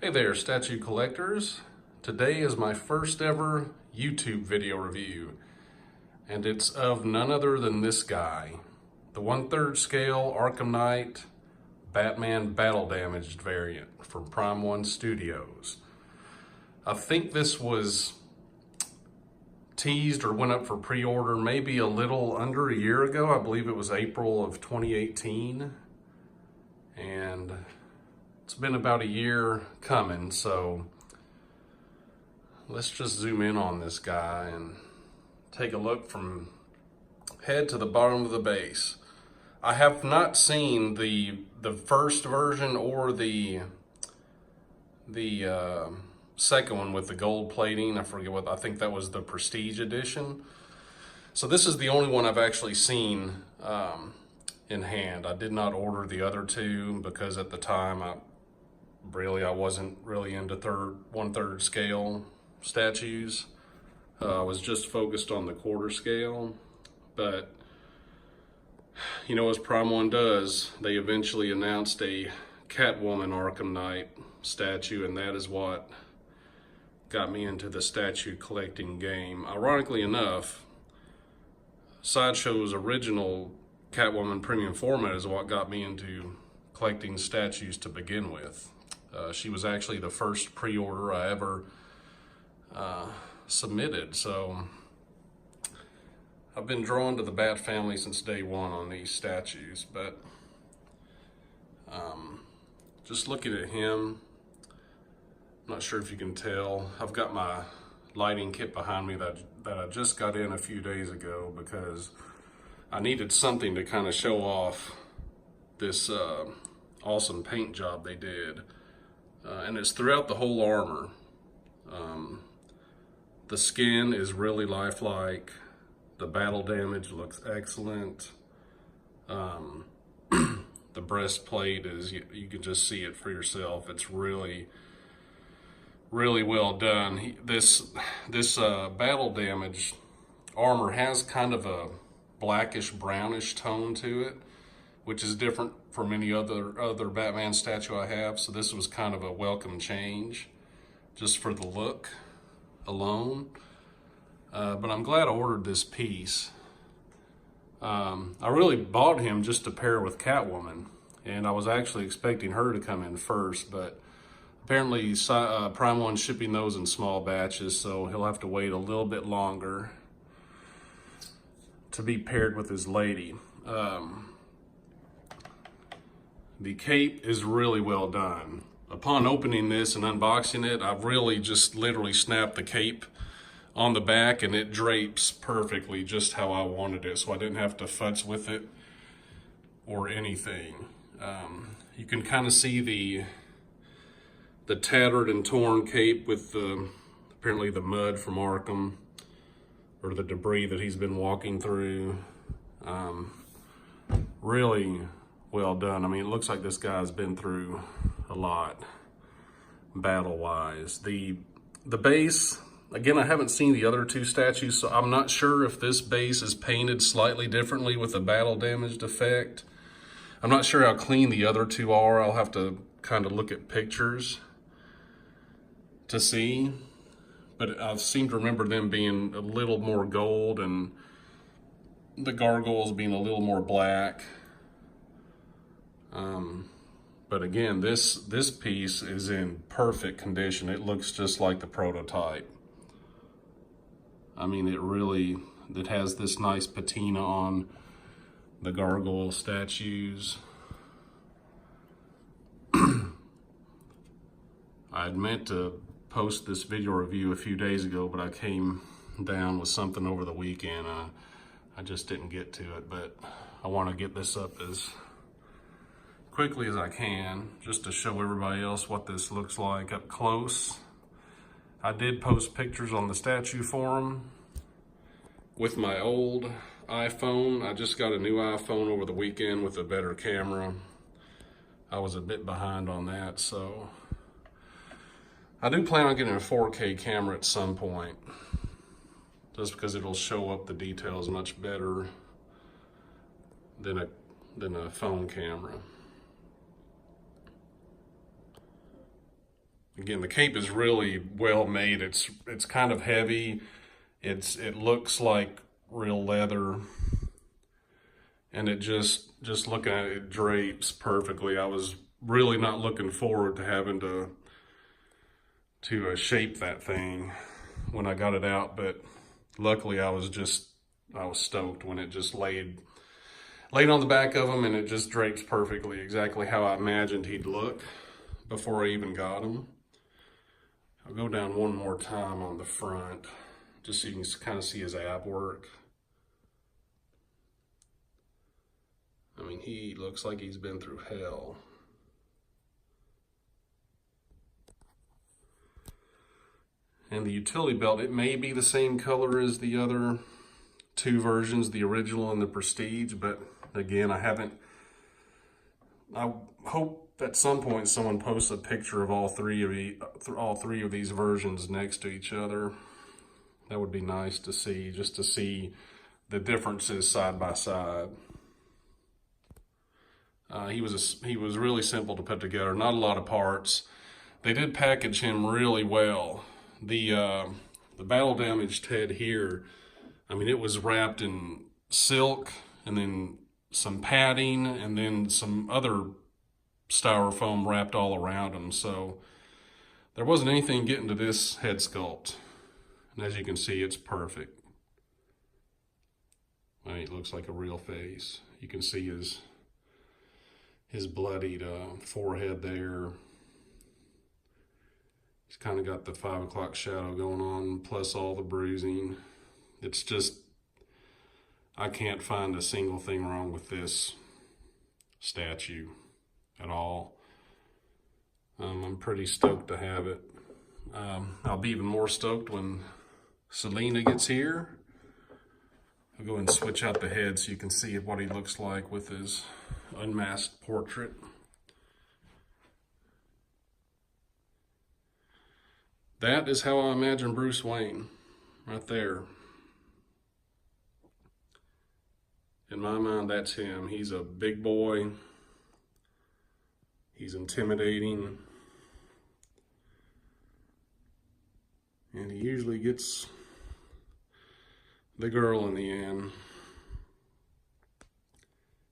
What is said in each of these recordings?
Hey there, statue collectors. Today is my first ever YouTube video review, and it's of none other than this guy, the 1/3 scale Arkham Knight Batman Battle Damaged variant from Prime1 Studios. I think this was teased or went up for pre-order maybe a little under a year ago. I believe it was April of 2018, and it's been about a year coming, so let's just zoom in on this guy and take a look from head to the bottom of the base. I have not seen the first version or the second one with the gold plating. I forget what, I think that was the Prestige edition. So this is the only one I've actually seen in hand. I did not order the other two because at the time I wasn't really into 1/3 scale statues. I was just focused on the 1/4 scale, but you know, as Prime1 does, they eventually announced a Catwoman Arkham Knight statue, and that is what got me into the statue collecting game. Ironically enough, Sideshow's original Catwoman premium format is what got me into collecting statues to begin with. She was actually the first pre-order I ever submitted, so I've been drawn to the Bat family since day one on these statues. But just looking at him, I'm not sure if you can tell, I've got my lighting kit behind me that I just got in a few days ago because I needed something to kind of show off this awesome paint job they did. And it's throughout the whole armor. The skin is really lifelike. The battle damage looks excellent. The breastplate is, you can just see it for yourself. It's really, really well done. This battle damage armor has kind of a blackish brownish tone to it, which is different from any other Batman statue I have. So this was kind of a welcome change just for the look alone. But I'm glad I ordered this piece. I really bought him just to pair with Catwoman, and I was actually expecting her to come in first, but apparently Prime1's shipping those in small batches, so he'll have to wait a little bit longer to be paired with his lady. The cape is really well done. Upon opening this and unboxing it, I've really just literally snapped the cape on the back, and it drapes perfectly just how I wanted it, so I didn't have to futz with it or anything. You can kind of see the tattered and torn cape with apparently the mud from Arkham, or the debris that he's been walking through. Really well done. I mean, it looks like this guy's been through a lot battle-wise. The base, again, I haven't seen the other two statues, so I'm not sure if this base is painted slightly differently with a battle damaged effect. I'm not sure how clean the other two are. I'll have to kind of look at pictures to see, but I seem to remember them being a little more gold and the gargoyles being a little more black. But again, this piece is in perfect condition. It looks just like the prototype. I mean, it has this nice patina on the gargoyle statues. I had meant to post this video review a few days ago, but I came down with something over the weekend. I just didn't get to it, but I want to get this up as quickly as I can, just to show everybody else what this looks like up close. I did post pictures on the statue forum with my old iPhone. I just got a new iPhone over the weekend with a better camera. I was a bit behind on that, so I do plan on getting a 4K camera at some point, just because it'll show up the details much better than a phone camera. Again, the cape is really well made. It's kind of heavy. It looks like real leather, and it just looking at it, it drapes perfectly. I was really not looking forward to having to shape that thing when I got it out, but luckily I was stoked when it just laid on the back of him, and it just drapes perfectly, exactly how I imagined he'd look before I even got him. I'll go down one more time on the front, just so you can kind of see his ab work. I mean, he looks like he's been through hell. And the utility belt, it may be the same color as the other two versions, the original and the Prestige, but again, I hope at some point someone posts a picture of all three of these versions next to each other. That would be nice to see, just to see the differences side by side. He was really simple to put together, not a lot of parts. They did package him really well. The battle damaged head here, I mean, it was wrapped in silk and then some padding and then some other styrofoam wrapped all around him. So there wasn't anything getting to this head sculpt. And as you can see, it's perfect. I mean, it looks like a real face. You can see his bloodied forehead there. He's kind of got the 5 o'clock shadow going on, plus all the bruising. It's just, I can't find a single thing wrong with this statue at all. I'm pretty stoked to have it. I'll be even more stoked when Selena gets here. I'll go and switch out the head so you can see what he looks like with his unmasked portrait. That is how I imagine Bruce Wayne, right there. In my mind, that's him. He's a big boy. He's intimidating. And he usually gets the girl in the end.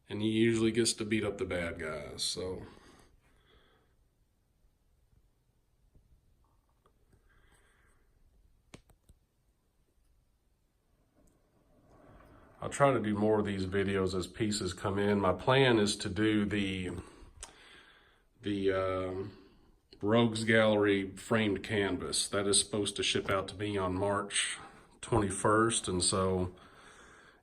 And he usually gets to beat up the bad guys, so. I'll try to do more of these videos as pieces come in. My plan is to do the Rogues Gallery framed canvas. That is supposed to ship out to me on March 21st, and so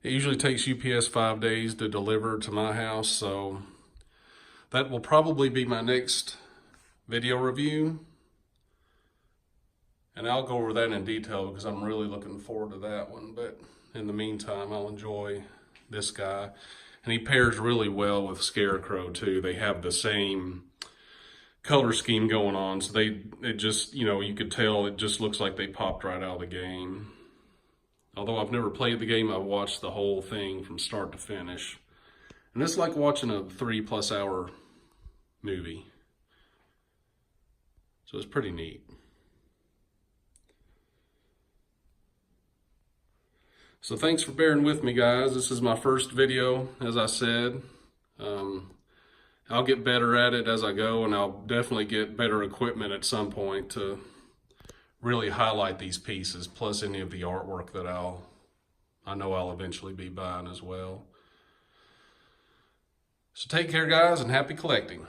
it usually takes UPS 5 days to deliver to my house, so that will probably be my next video review. And I'll go over that in detail because I'm really looking forward to that one. But in the meantime, I'll enjoy this guy. And he pairs really well with Scarecrow too. They have the same color scheme going on. So it just, you know, you could tell it just looks like they popped right out of the game. Although I've never played the game, I've watched the whole thing from start to finish. And it's like watching a 3+ hour movie. So it's pretty neat. So thanks for bearing with me, guys. This is my first video, as I said. I'll get better at it as I go, and I'll definitely get better equipment at some point to really highlight these pieces, plus any of the artwork that I know I'll eventually be buying as well. So take care, guys, and happy collecting.